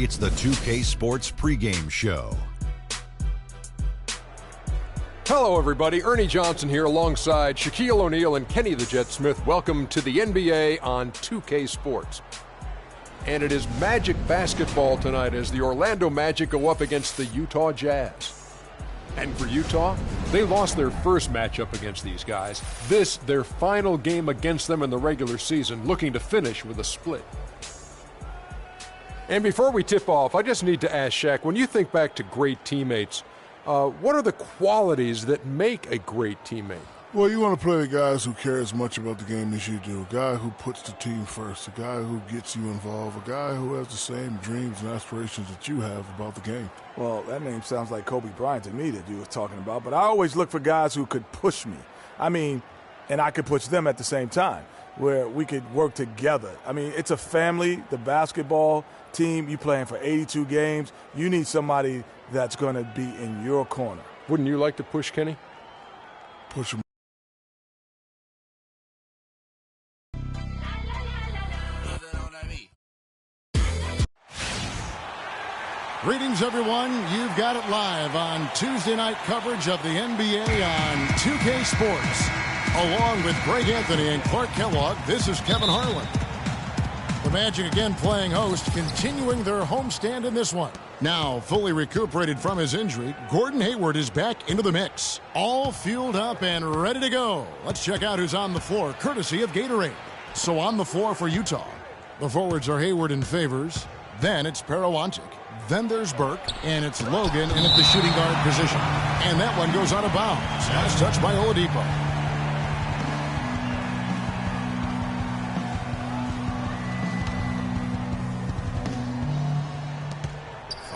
It's the 2K Sports pregame show. Hello, everybody. Ernie Johnson here alongside Shaquille O'Neal and Kenny the Jet Smith. Welcome to the NBA on 2K Sports. And it is Magic basketball tonight as the Orlando Magic go up against the Utah Jazz. And for Utah, they lost their first matchup against these guys. This, their final game against them in the regular season, looking to finish with a split. And before we tip off, I just need to ask Shaq, when you think back to great teammates, what are the qualities that make a great teammate? Well, you want to play the guys who care as much about the game as you do, a guy who puts the team first, a guy who gets you involved, a guy who has the same dreams and aspirations that you have about the game. Well, that name sounds like Kobe Bryant to me that you were talking about, but I always look for guys who could push me. I mean, and I could push them at the same time, where we could work together. I mean, it's a family, the basketball team, you playing for 82 games. You need somebody that's going to be in your corner. Wouldn't you like to push Kenny? Push him. Greetings, everyone. You've got it live on Tuesday night coverage of the NBA on 2K Sports. Along with Greg Anthony and Clark Kellogg, this is Kevin Harlan. The Magic again playing host, continuing their homestand in this one. Now, fully recuperated from his injury, Gordon Hayward is back into the mix. All fueled up and ready to go. Let's check out who's on the floor, courtesy of Gatorade. So on the floor for Utah, the forwards are Hayward and Favors. Then it's Parawanchik. Then there's Burke, and it's Logan in at the shooting guard position. And that one goes out of bounds. Last touch by Oladipo.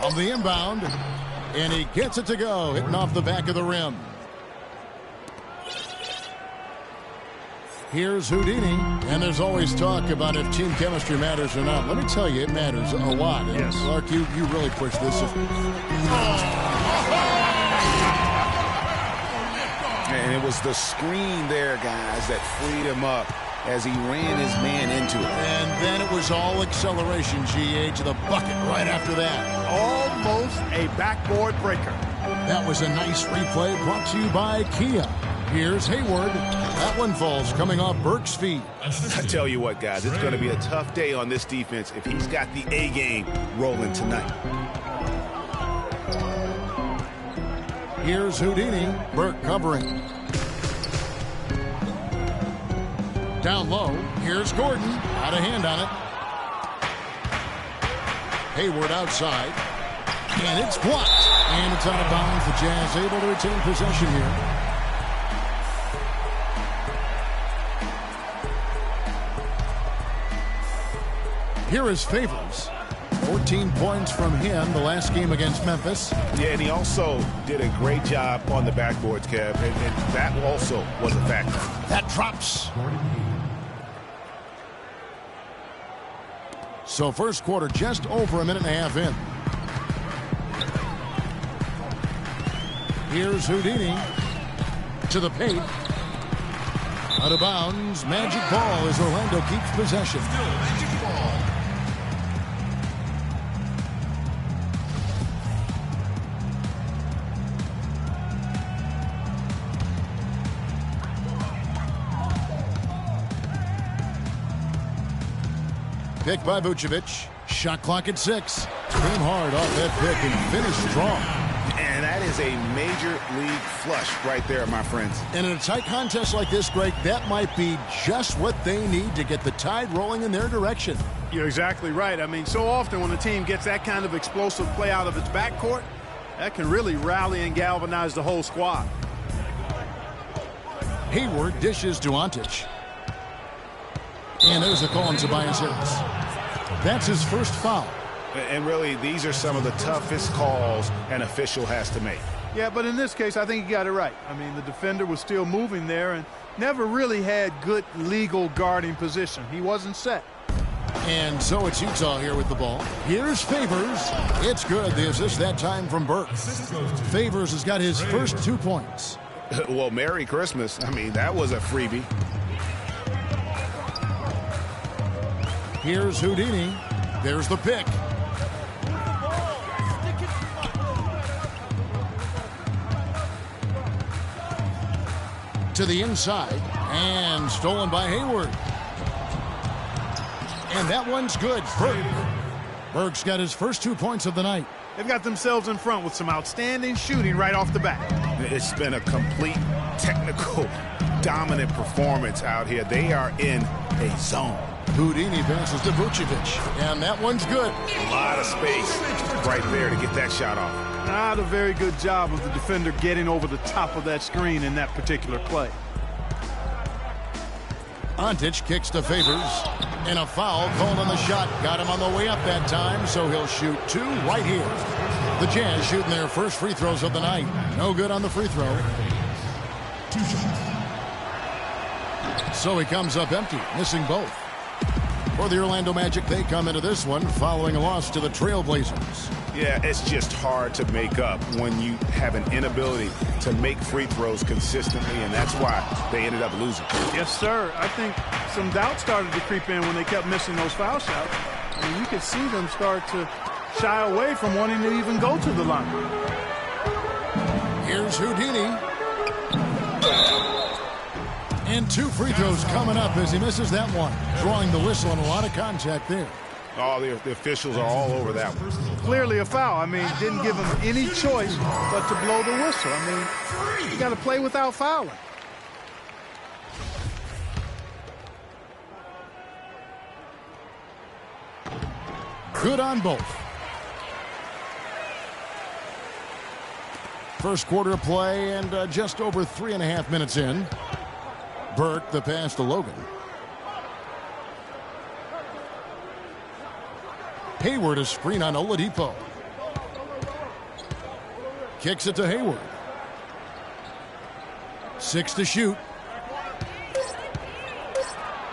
On the inbound, and he gets it to go, hitting off the back of the rim. Here's Houdini, and there's always talk about if team chemistry matters or not. Let me tell you, it matters a lot. Yes. Clark, you really push this. And it was the screen there, guys, that freed him up as he ran his man into it. And then it was all acceleration, GA, to the bucket right after that. Almost a backboard breaker. That was a nice replay brought to you by Kia. Here's Hayward. That one falls coming off Burke's feet. I tell you what, guys, it's going to be a tough day on this defense if he's got the A game rolling tonight. Here's Houdini. Burke covering. Down low. Here's Gordon. Out of hand on it. Hayward outside. And it's blocked. And it's out of bounds. The Jazz able to retain possession here. Here is Favors. 14 points from him the last game against Memphis. Yeah, and he also did a great job on the backboards, Kev, and that also was a factor. That drops. So first quarter just over a minute and a half in. Here's Houdini to the paint. Out of bounds. Magic ball as Orlando keeps possession. Magic ball. Pick by Vucevic. Shot clock at 6. Came hard off that pick and finished strong. And that is a major league flush right there, my friends. And in a tight contest like this, Greg, that might be just what they need to get the tide rolling in their direction. You're exactly right. I mean, so often when a team gets that kind of explosive play out of its backcourt, that can really rally and galvanize the whole squad. Hayward dishes to Ontic. And there's a call on Tobias Harris. That's his first foul. And really, these are some of the toughest calls an official has to make. Yeah, but in this case, I think he got it right. I mean, the defender was still moving there and never really had good legal guarding position. He wasn't set. And so it's Utah here with the ball. Here's Favors. It's good. The assist that time from Burke. Favors has got his first 2 points. Well, Merry Christmas. I mean, that was a freebie. Here's Houdini. There's the pick. To the inside, and stolen by Hayward. And that one's good. Burke's got his first 2 points of the night. They've got themselves in front with some outstanding shooting right off the bat. It's been a complete technical, dominant performance out here. They are in a zone. Houdini passes to Vucevic, and that one's good. A lot of space right there to get that shot off. Not a very good job of the defender getting over the top of that screen in that particular play. Ontic kicks to Favors, and a foul called on the shot. Got him on the way up that time, so he'll shoot 2 right here. The Jazz shooting their first free throws of the night. No good on the free throw. So he comes up empty, missing both. For the Orlando Magic, they come into this one following a loss to the Trailblazers. Yeah, it's just hard to make up when you have an inability to make free throws consistently, and that's why they ended up losing. Yes, sir. I think some doubt started to creep in when they kept missing those foul shots. I mean, you could see them start to shy away from wanting to even go to the line. Here's Houdini. And 2 free throws coming up as he misses that one. Drawing the whistle and a lot of contact there. Oh, the officials are all over that one. Clearly a foul. I mean, didn't give him any choice but to blow the whistle. I mean, you got to play without fouling. Good on both. First quarter of play and just over 3.5 minutes in. Burke, the pass to Logan. Hayward, a screen on Oladipo. Kicks it to Hayward. 6 to shoot.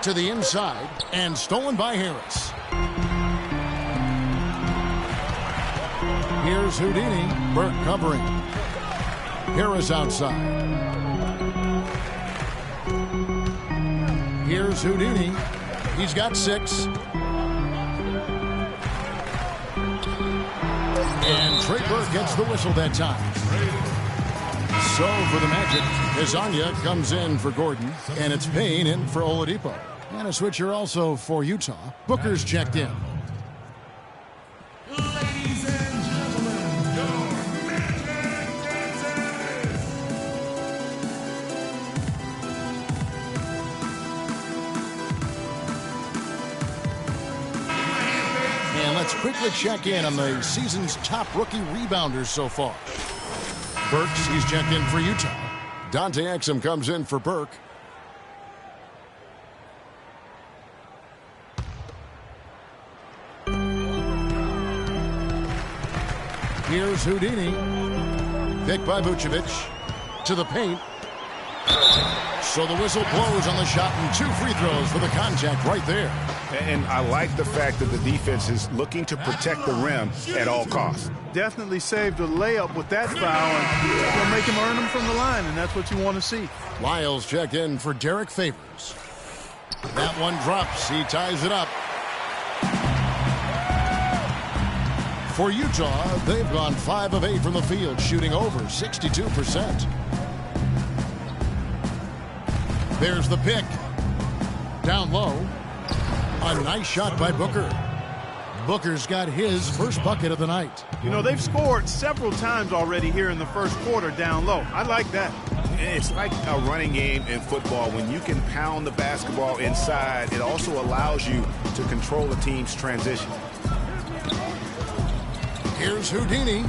To the inside, and stolen by Harris. Here's Houdini. Burke covering. Harris outside. Here's Houdini. He's got 6. And Trey Burke gets the whistle that time. So for the Magic, Hezonja comes in for Gordon, and it's Payne in for Oladipo. And a switcher also for Utah. Booker's checked in. Ladies and gentlemen, your Magic And let's quickly check in on the season's top rookie rebounders so far. Burks, he's checked in for Utah. Dante Exum comes in for Burke. Here's Houdini. Picked by Vucevic. To the paint. So the whistle blows on the shot and 2 free throws for the contact right there. And I like the fact that the defense is looking to protect the rim at all costs. Definitely saved a layup with that foul, and it'll make him earn them from the line, and that's what you want to see. Lyles checked in for Derek Favors. That one drops. He ties it up. For Utah, they've gone 5 of 8 from the field, shooting over 62%. There's the pick. Down low. A nice shot by Booker. Booker's got his first bucket of the night. You know, they've scored several times already here in the first quarter down low. I like that. It's like a running game in football. When you can pound the basketball inside, it also allows you to control the team's transition. Here's Houdini.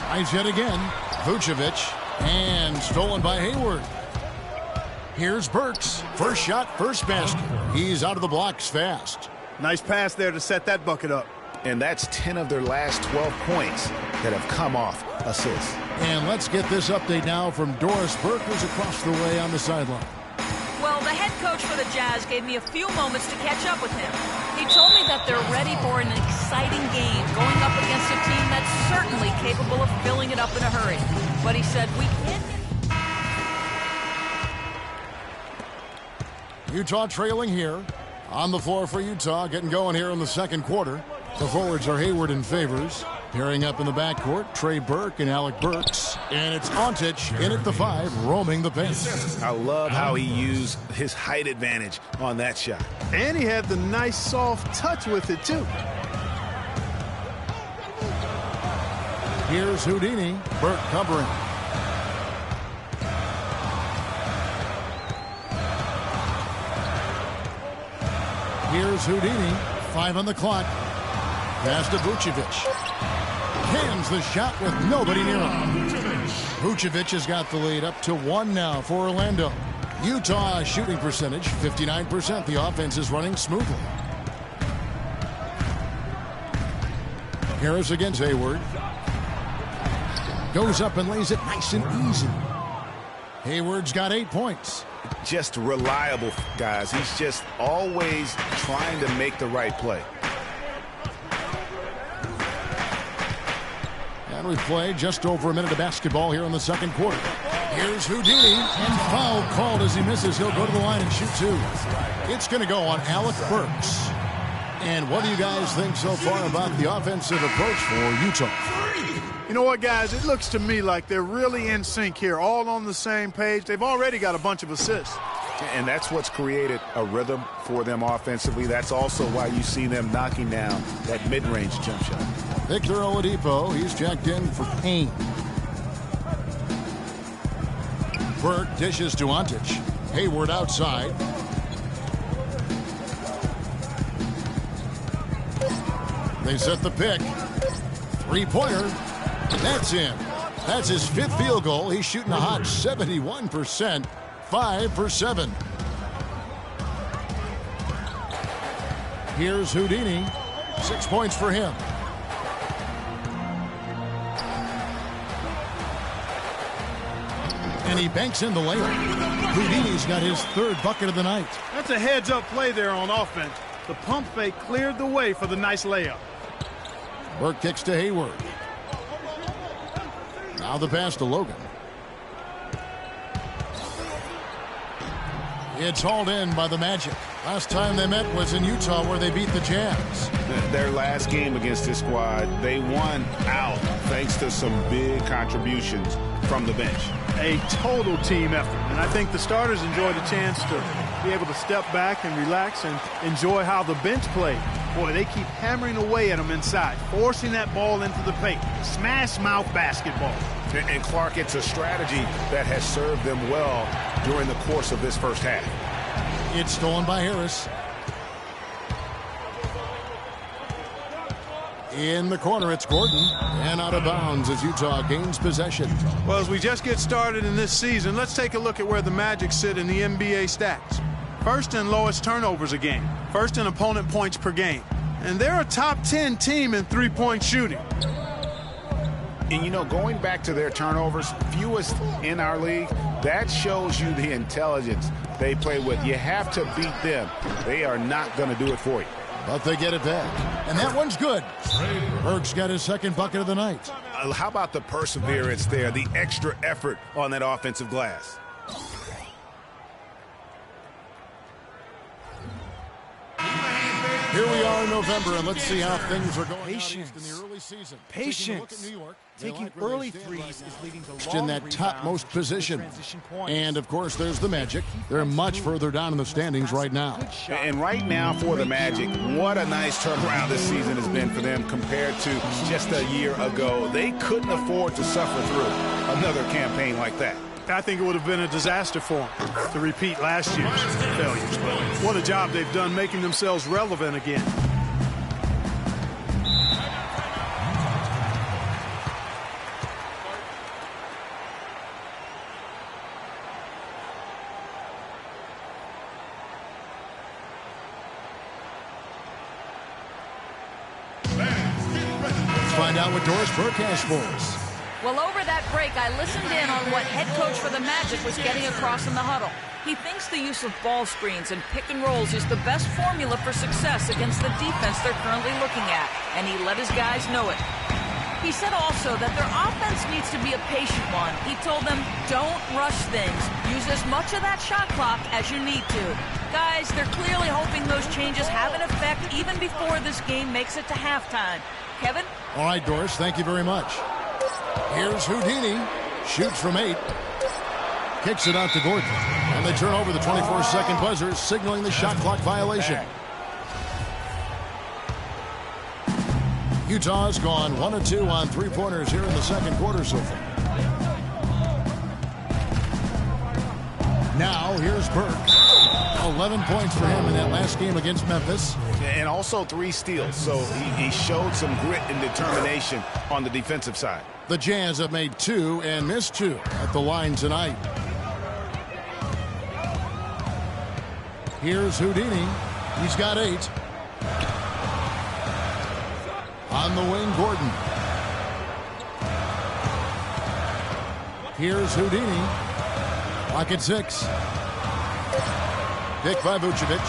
Tries yet again. Vucevic. And stolen by Hayward. Here's Burks. First shot, first basket. He's out of the blocks fast. Nice pass there to set that bucket up. And that's 10 of their last 12 points that have come off assists. And let's get this update now from Doris Burke, who's across the way on the sideline. Well, the head coach for the Jazz gave me a few moments to catch up with him. He told me that they're ready for an exciting game, going up against a team that's certainly capable of filling it up in a hurry. But he said we can't. Utah trailing here. On the floor for Utah, getting going here in the second quarter. The forwards are Hayward and Favors. Pairing up in the backcourt, Trey Burke and Alec Burks. And it's Ontich in at the 5, roaming the paint. I love how he used his height advantage on that shot. And he had the nice soft touch with it, too. Here's Houdini. Burke covering. Here's Houdini. 5 on the clock. Pass to Vucevic. Cans the shot with nobody near him. Vucevic has got the lead up to 1 now for Orlando. Utah shooting percentage 59%. The offense is running smoothly. Harris against Hayward. Goes up and lays it nice and easy. Hayward's got 8 points. Just reliable, guys. He's just always trying to make the right play. And we play just over a minute of basketball here in the second quarter. Here's Houdini, and foul called as he misses. He'll go to the line and shoot 2. It's going to go on Alec Burks. And what do you guys think so far about the offensive approach for Utah? You know what, guys? It looks to me like they're really in sync here, all on the same page. They've already got a bunch of assists. And that's what's created a rhythm for them offensively. That's also why you see them knocking down that mid-range jump shot. Victor Oladipo, he's checked in for Payne. Burke dishes to Ontich. Hayward outside. They set the pick. 3-pointer. That's in. That's his 5th field goal. He's shooting a hot 71%. 5 for 7. Here's Houdini. 6 points for him. And he banks in the layup. Houdini's got his 3rd bucket of the night. That's a heads-up play there on offense. The pump fake cleared the way for the nice layup. Burke kicks to Hayward. Now the pass to Logan. It's hauled in by the Magic. Last time they met was in Utah, where they beat the Jazz. Their last game against this squad, they won out thanks to some big contributions from the bench. A total team effort, and I think the starters enjoyed a chance to be able to step back and relax and enjoy how the bench played. Boy, they keep hammering away at them inside, forcing that ball into the paint. Smash mouth basketball. And Clark, it's a strategy that has served them well during the course of this first half. It's stolen by Harris. In the corner, it's Gordon. And out of bounds as Utah gains possession. Well, as we just get started in this season, let's take a look at where the Magic sit in the NBA stats. First in lowest turnovers a game. First in opponent points per game. And they're a top 10 team in three-point shooting. And, you know, going back to their turnovers, fewest in our league, that shows you the intelligence they play with. You have to beat them. They are not going to do it for you. But they get it back. And that one's good. Burke's got his 2nd bucket of the night. How about the perseverance there, the extra effort on that offensive glass? Here we are in November, and let's see how things are going Patience. out east in the early season. Patience. Taking early threes is leading to in that topmost position. And, of course, there's the Magic. They're much further down in the standings right now. And right now for the Magic, what a nice turnaround this season has been for them compared to just a year ago. They couldn't afford to suffer through another campaign like that. I think it would have been a disaster for them to repeat last year's failures. But what a job they've done making themselves relevant again. Let's find out what Doris Burke has for us. Well, over that break, I listened in on what head coach for the Magic was getting across in the huddle. He thinks the use of ball screens and pick and rolls is the best formula for success against the defense they're currently looking at, and he let his guys know it. He said also that their offense needs to be a patient one. He told them, don't rush things. Use as much of that shot clock as you need to. Guys, they're clearly hoping those changes have an effect even before this game makes it to halftime. Kevin? All right, Doris, thank you very much. Here's Houdini. Shoots from 8. Kicks it out to Gordon. And they turn over the 24-second buzzer, signaling the shot clock violation. Utah's gone 1 of 2 on three-pointers here in the second quarter so far. Now, here's Burke. 11 points for him in that last game against Memphis. And also 3 steals, so he showed some grit and determination on the defensive side. The Jazz have made 2 and missed 2 at the line tonight. Here's Houdini. He's got 8. On the wing, Gordon. Here's Houdini. Lock at 6. Pick by Vucevic.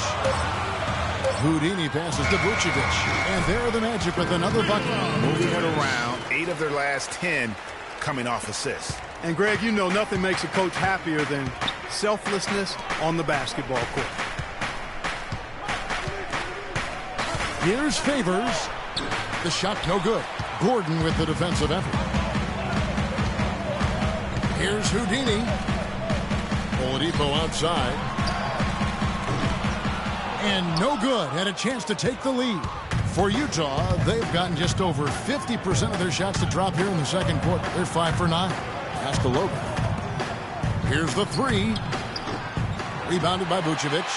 Houdini passes to Vucevic. And there are the Magic with another bucket. Moving it around. 8 of their last 10 coming off assists. And, Greg, you know nothing makes a coach happier than selflessness on the basketball court. Here's Favors. The shot no good. Gordon with the defensive effort. Here's Houdini. Oladipo outside. And no good. Had a chance to take the lead. For Utah, they've gotten just over 50% of their shots to drop here in the second quarter. They're 5 for 9. Pass to Logan. Here's the 3. Rebounded by Vucevic.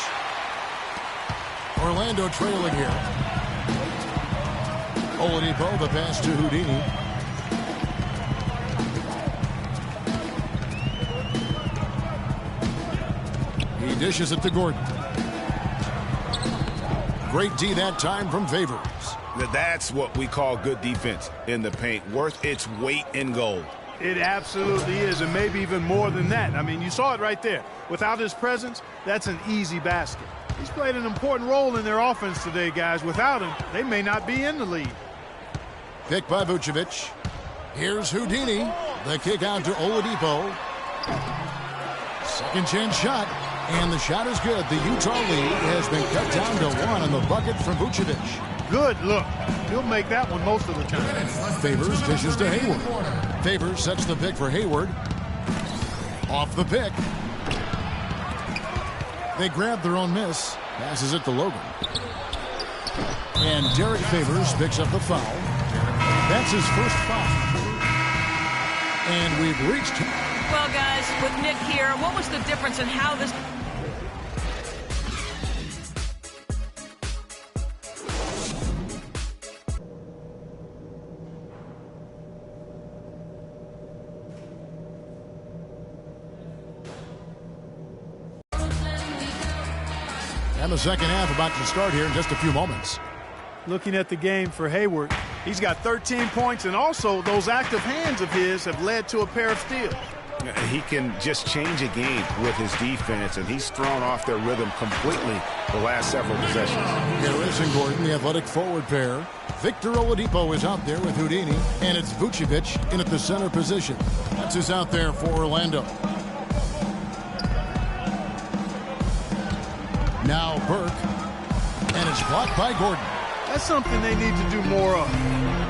Orlando trailing here. Oladipo, the pass to Houdini. He dishes it to Gordon. Great D that time from Favors. That's what we call good defense in the paint. Worth its weight in gold. It absolutely is, and maybe even more than that. I mean, you saw it right there. Without his presence, that's an easy basket. He's played an important role in their offense today, guys. Without him, they may not be in the lead. Pick by Vucevic. Here's Houdini. The kick out to Oladipo. Second chance shot. And the shot is good. The Utah lead has been cut down to 1 on the bucket from Vucevic. Good look. He'll make that one most of the time. Favors dishes to Hayward. Favors sets the pick for Hayward. Off the pick. They grab their own miss. Passes it to Logan. And Derek Favors picks up the foul. That's his first foul. And we've reached... Well, guys, with Nick here, what was the difference in how this... And the second half about to start here in just a few moments. Looking at the game for Hayward, he's got 13 points, and also those active hands of his have led to a pair of steals. He can just change a game with his defense, and he's thrown off their rhythm completely the last several possessions. Harris and Gordon, the athletic forward pair. Victor Oladipo is out there with Houdini, and it's Vucevic in at the center position. That's who's out there for Orlando. Now Burke, and it's blocked by Gordon. That's something they need to do more of.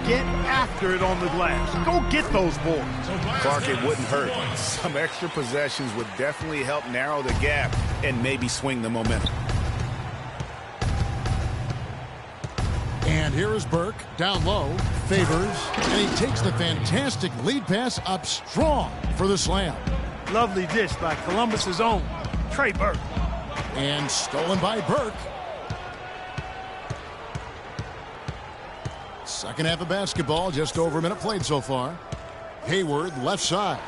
Get after it on the glass. Go get those boards. Clark, it wouldn't hurt. Some extra possessions would definitely help narrow the gap and maybe swing the momentum. And here is Burke, down low, Favors, and he takes the fantastic lead pass up strong for the slam. Lovely dish by Columbus's own Trey Burke. And stolen by Burke. Second half of basketball, just over a minute played so far. Hayward, left side.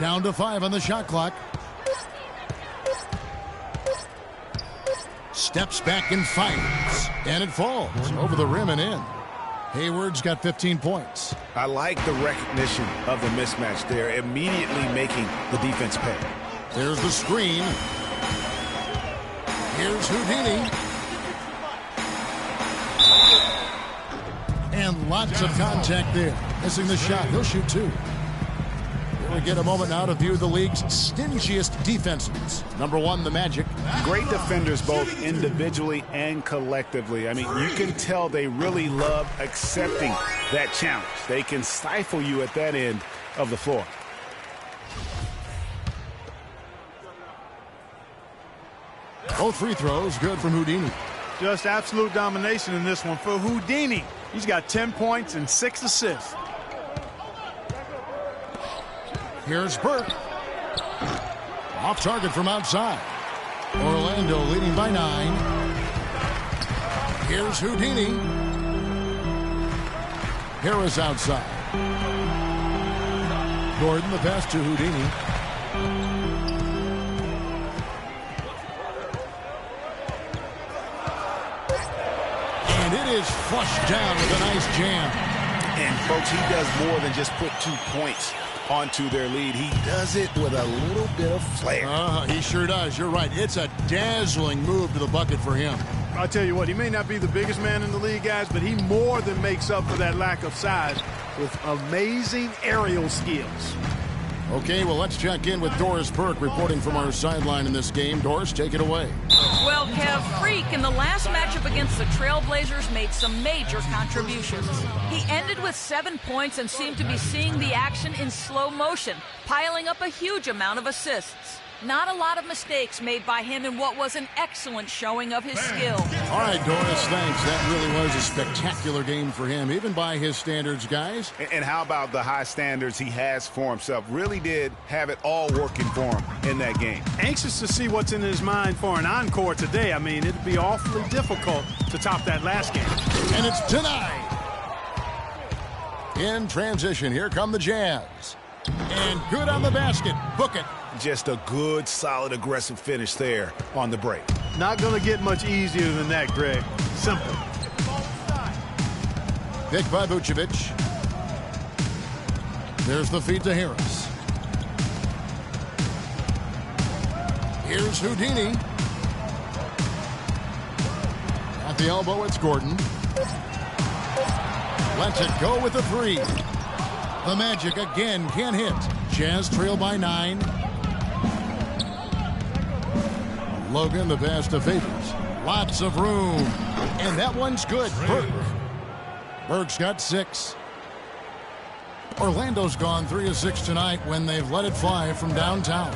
Down to 5 on the shot clock. Steps back and fires. And it falls over the rim and in. Hayward's got 15 points. I like the recognition of the mismatch there, immediately making the defense pay. There's the screen. Here's Houdini. And lots of contact there. Missing the shot. He'll shoot two. Here we get a moment now to view the league's stingiest defenses. Number one, the Magic. Great defenders both individually and collectively. I mean, you can tell they really love accepting that challenge. They can stifle you at that end of the floor. Both free throws good from Houdini. Just absolute domination in this one for Houdini. He's got 10 points and 6 assists. Here's Burke. Off target from outside. Orlando leading by 9. Here's Houdini. Harris outside. Gordon the pass to Houdini. And it is flushed down with a nice jam. And, folks, he does more than just put 2 points onto their lead. He does it with a little bit of flair. He sure does. You're right. It's a dazzling move to the bucket for him. I'll tell you what, he may not be the biggest man in the league, guys, but he more than makes up for that lack of size with amazing aerial skills. Okay, well, let's check in with Doris Burke reporting from our sideline in this game. Doris, take it away. Well, Kev, Freak in the last matchup against the Trailblazers made some major contributions. He ended with 7 points and seemed to be seeing the action in slow motion, piling up a huge amount of assists. Not a lot of mistakes made by him in what was an excellent showing of his skill. All right, Doris, thanks. That really was a spectacular game for him, even by his standards, guys. And how about the high standards he has for himself? Really did have it all working for him in that game. Anxious to see what's in his mind for an encore today. I mean, it'd be awfully difficult to top that last game. And it's tonight. In transition, here come the Jazz. And good on the basket. Book it. Just a good, solid, aggressive finish there on the break. Not going to get much easier than that, Greg. Simple. Pick by Vucevic. There's the feed to Harris. Here's Houdini. At the elbow, it's Gordon. Lets it go with a three. The Magic again can't hit. Jazz trail by 9. Logan the pass to Favors. Lots of room. And that one's good. Burke. Burke's got 6. Orlando's gone 3 of 6 tonight when they've let it fly from downtown.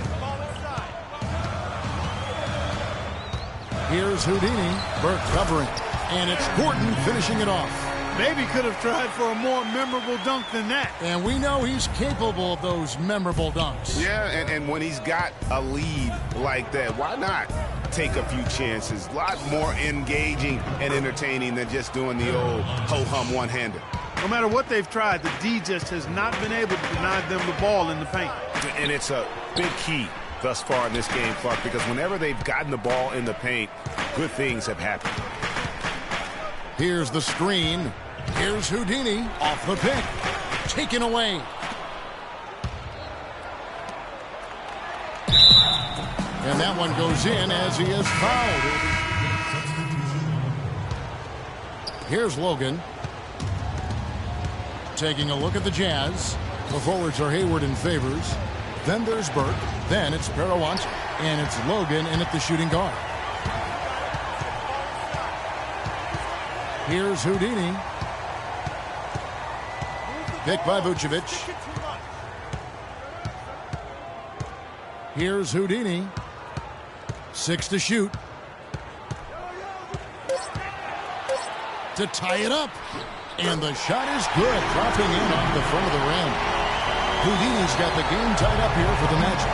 Here's Houdini. Burke covering. And it's Gordon finishing it off. Maybe could have tried for a more memorable dunk than that. And we know he's capable of those memorable dunks. Yeah, and when he's got a lead like that, why not take a few chances? A lot more engaging and entertaining than just doing the old ho-hum one-hander. No matter what they've tried, the D just has not been able to deny them the ball in the paint. And it's a big key thus far in this game, Clark, because whenever they've gotten the ball in the paint, good things have happened. Here's the screen. Here's Houdini off the pick. Taken away. And that one goes in as he is fouled. Here's Logan. Taking a look at the Jazz. The forwards are Hayward and Favors. Then there's Burke. Then it's Perawant. And it's Logan in at the shooting guard. Here's Houdini. Pick by Vucevic. Here's Houdini. 6 to shoot. To tie it up. And the shot is good. Dropping in off the front of the rim. Houdini's got the game tied up here for the Magic.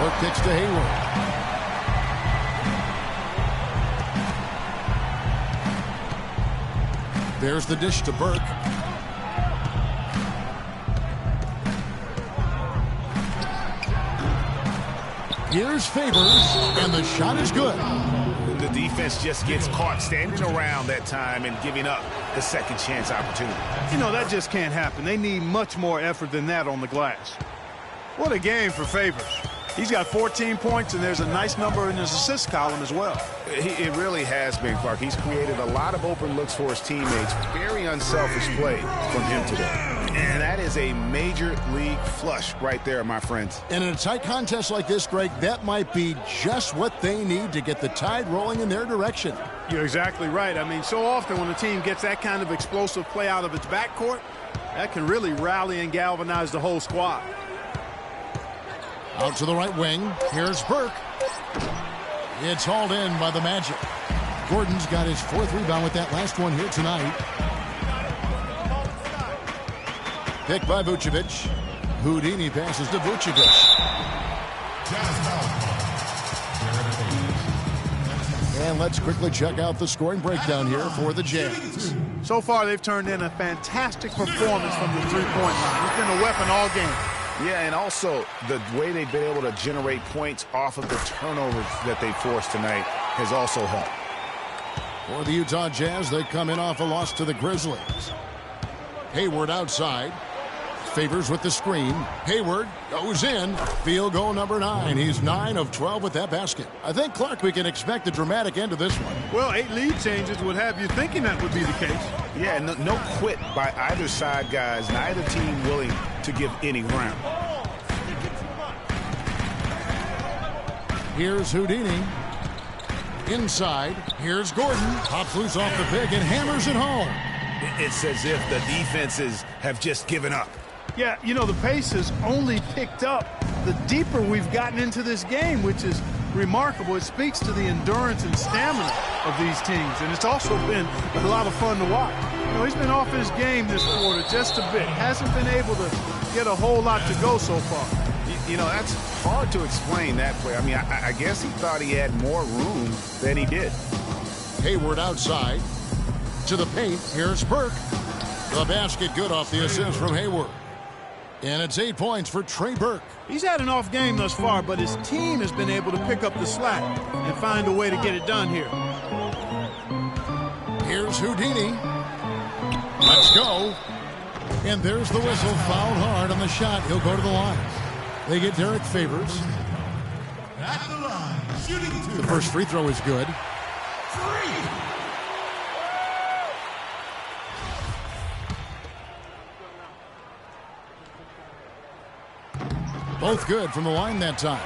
Work kicks to Hayward. There's the dish to Burke. Here's Favors, and the shot is good. The defense just gets caught standing around that time and giving up the second chance opportunity. You know, that just can't happen. They need much more effort than that on the glass. What a game for Favors. He's got 14 points, and there's a nice number in his assist column as well. It really has been, Clark. He's created a lot of open looks for his teammates. Very unselfish play from him today. And that is a major league flush right there, my friends. And in a tight contest like this, Greg, that might be just what they need to get the tide rolling in their direction. You're exactly right. I mean, so often when a team gets that kind of explosive play out of its backcourt, that can really rally and galvanize the whole squad. Out to the right wing. Here's Burke. It's hauled in by the Magic. Gordon's got his 4th rebound with that last one here tonight. Picked by Vucevic. Houdini passes to Vucevic. And let's quickly check out the scoring breakdown here for the Jazz. So far, they've turned in a fantastic performance from the three-point line. It's been a weapon all game. Yeah, and also the way they've been able to generate points off of the turnovers that they forced tonight has also helped. For the Utah Jazz, they come in off a loss to the Grizzlies. Hayward outside. Favors with the screen. Hayward goes in. Field goal number 9. He's 9 of 12 with that basket. I think, Clark, we can expect a dramatic end to this one. Well, 8 lead changes would have you thinking that would be the case. Yeah, no quit by either side, guys. Neither team willing to give any ground. Here's Houdini. Inside. Here's Gordon. Pops loose off the pick and hammers it home. It's as if the defenses have just given up. Yeah, you know, the pace has only picked up the deeper we've gotten into this game, which is remarkable. It speaks to the endurance and stamina of these teams, and it's also been a lot of fun to watch. You know, he's been off his game this quarter just a bit. Hasn't been able to get a whole lot to go so far. You know, that's hard to explain that play. I mean, I guess he thought he had more room than he did. Hayward outside. To the paint. Here's Burke. The basket good off the assist from Hayward. And it's 8 points for Trey Burke. He's had an off game thus far, but his team has been able to pick up the slack and find a way to get it done here. Here's Houdini. Let's go. And there's the whistle. Fouled hard on the shot. He'll go to the line. They get Derek Favors. At the line, shooting 2. The first free throw is good. 3. Both good from the line that time.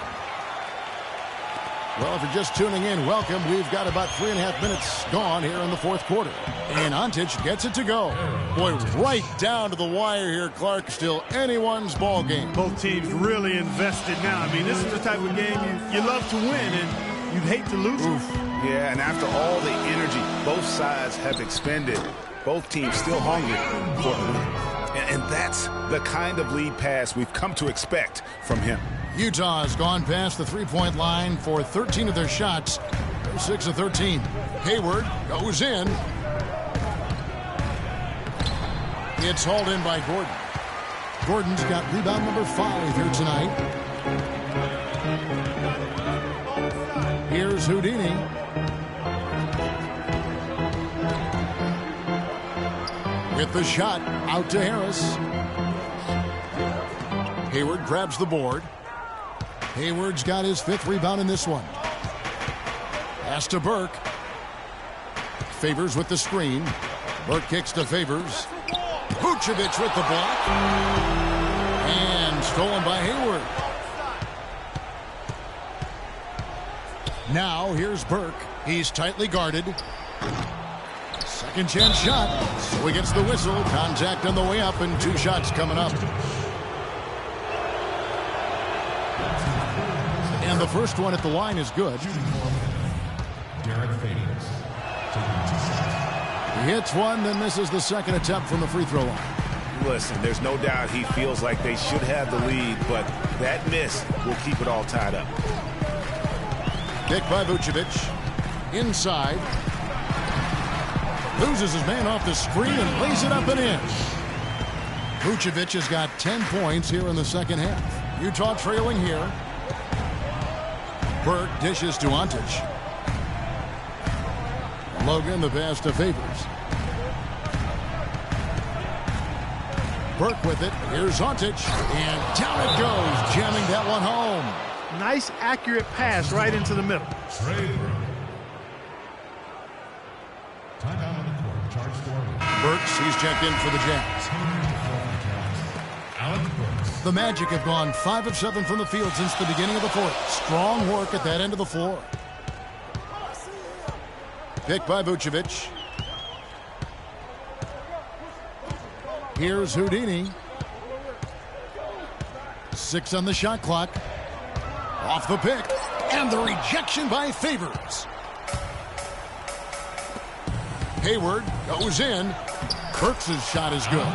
Well, if you're just tuning in, welcome. We've got about 3.5 minutes gone here in the 4th quarter. And Ontic gets it to go. Boy, right down to the wire here, Clark. Still anyone's ball game. Both teams really invested now. I mean, this is the type of game you love to win, and you'd hate to lose. Oof. Yeah, and after all the energy both sides have expended, both teams still hungry for the win. And that's the kind of lead pass we've come to expect from him. Utah has gone past the three-point line for 13 of their shots. They're 6 of 13. Hayward goes in. It's hauled in by Gordon. Gordon's got rebound number 5 here tonight. Here's Houdini. With the shot, out to Harris. Hayward grabs the board. Hayward's got his 5th rebound in this one. Pass to Burke. Favors with the screen. Burke kicks to Favors. Vucevic with the block. And stolen by Hayward. Now here's Burke. He's tightly guarded. Second chance shot. So he gets the whistle. Contact on the way up and 2 shots coming up. And the first one at the line is good. Derek Favors. He hits one, then misses the second attempt from the free throw line. Listen, there's no doubt he feels like they should have the lead, but that miss will keep it all tied up. Pick by Vucevic. Inside. Loses his man off the screen and lays it up and in. Vucevic has got 10 points here in the second half. Utah trailing here. Burke dishes to Ontic. Logan the pass to Favors. Burke with it. Here's Ontic. And down it goes, jamming that one home. Nice, accurate pass right into the middle. Timeout on the court. Charge forward. Burks, he's checked in for the Jazz. The Magic have gone 5 of 7 from the field since the beginning of the fourth. Strong work at that end of the floor. Pick by Vucevic. Here's Houdini. 6 on the shot clock. Off the pick. And the rejection by Favors. Hayward goes in. Burks' shot is good.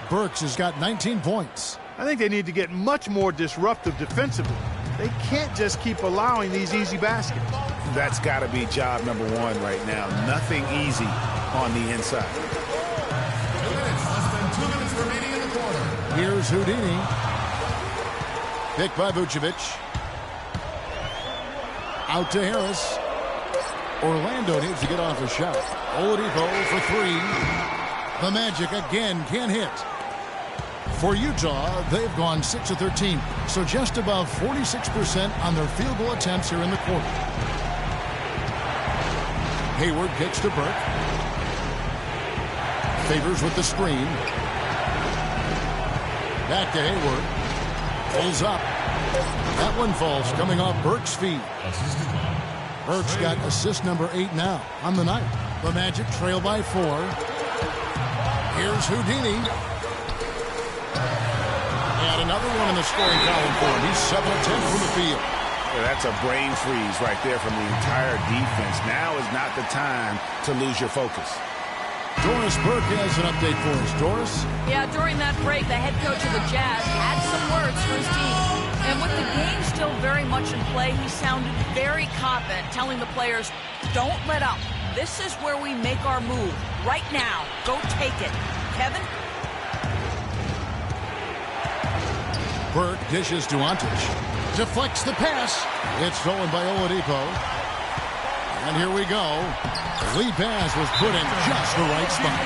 Burks has got 19 points. I think they need to get much more disruptive defensively. They can't just keep allowing these easy baskets. That's got to be job number 1 right now. Nothing easy on the inside. 2 minutes, less than 2 minutes remaining in the quarter. Here's Houdini. Pick by Vucevic. Out to Harris. Orlando needs to get off a shot. Oladipo for 3. The Magic again can't hit. For Utah, they've gone 6 of 13, so just above 46% on their field goal attempts here in the quarter. Hayward kicks to Burke. Favors with the screen. Back to Hayward. Pulls up. That one falls coming off Burke's feet. Burke's got assist number 8 now on the night. The Magic trail by 4. Here's Houdini. And another one in the scoring column for him. He's 7 of 10 from the field. Yeah, that's a brain freeze right there from the entire defense. Now is not the time to lose your focus. Doris Burke has an update for us. Doris? Yeah, during that break, the head coach of the Jazz had some words for his team. And with the game still very much in play, he sounded very confident, telling the players, don't let up. This is where we make our move. Right now. Go take it. Kevin? Burke dishes to Antic. Deflects the pass. It's stolen by Oladipo. And here we go. Lee pass was put in just the right spot.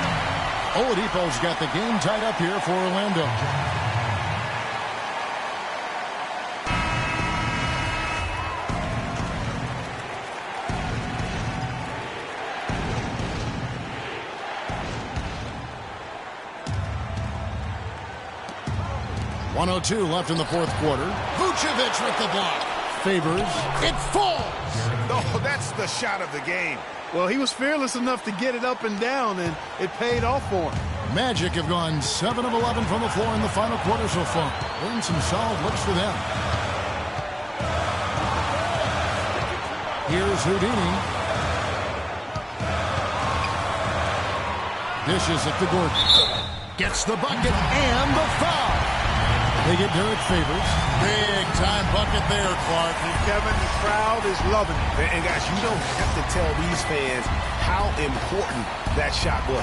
Oladipo's got the game tied up here for Orlando. .102 left in the fourth quarter. Vucevic with the block. Favors. It falls. Oh, that's the shot of the game. Well, he was fearless enough to get it up and down, and it paid off for him. Magic have gone 7 of 11 from the floor in the final quarter so far. Been some solid looks for them. Here's Houdini. Dishes it to Gordon. Gets the bucket and the foul. They get Derek Favors. Big time bucket there, Clark. And Kevin, the crowd is loving it. And guys, you don't have to tell these fans how important that shot was.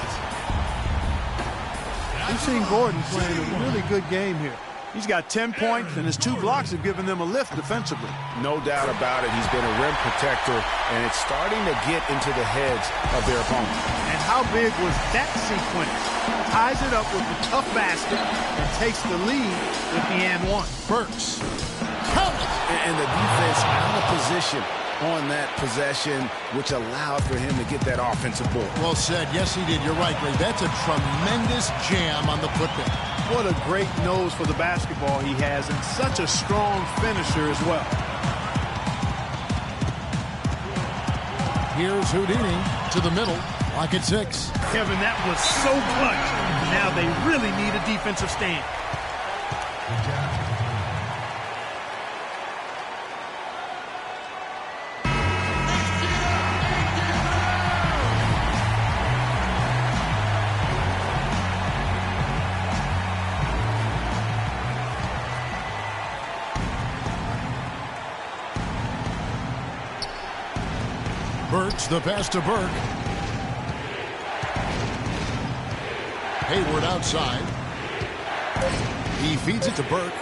We've seen Gordon playing a really good game here. He's got 10 points, and his 2 blocks have given them a lift defensively. No doubt about it. He's been a rim protector, and it's starting to get into the heads of their opponents. And how big was that sequence? Ties it up with the tough basket and takes the lead with the and 1. Burks. And the defense out of position on that possession, which allowed for him to get that offensive board. Well said. Yes, he did. You're right, Ray. That's a tremendous jam on the putback. What a great nose for the basketball he has, and such a strong finisher as well. Here's Houdini to the middle. Lock at 6. Kevin, that was so clutch. Now they really need a defensive stand. Burks, the pass to Burke. Hayward outside. He feeds it to Burke.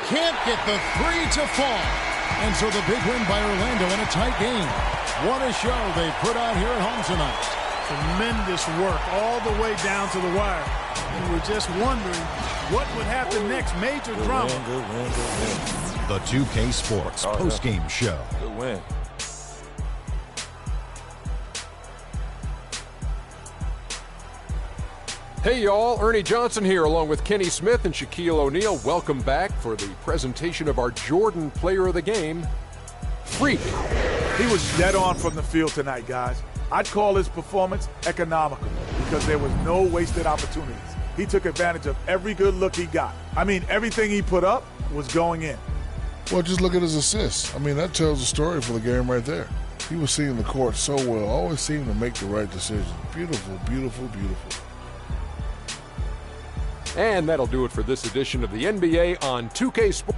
Can't get the 3 to fall. And so the big win by Orlando in a tight game. What a show they put out here at home tonight. Tremendous work all the way down to the wire. And we're just wondering what would happen next. Major drama. Good win. The 2K Sports post-game show. Good win. Hey y'all, Ernie Johnson here along with Kenny Smith and Shaquille O'Neal. Welcome back for the presentation of our Jordan Player of the Game, Freak. He was dead on from the field tonight, guys. I'd call his performance economical because there was no wasted opportunities. He took advantage of every good look he got. I mean, everything he put up was going in. Well, just look at his assists. I mean, that tells the story for the game right there. He was seeing the court so well, always seemed to make the right decision. Beautiful, beautiful, beautiful. And that'll do it for this edition of the NBA on 2K Sports.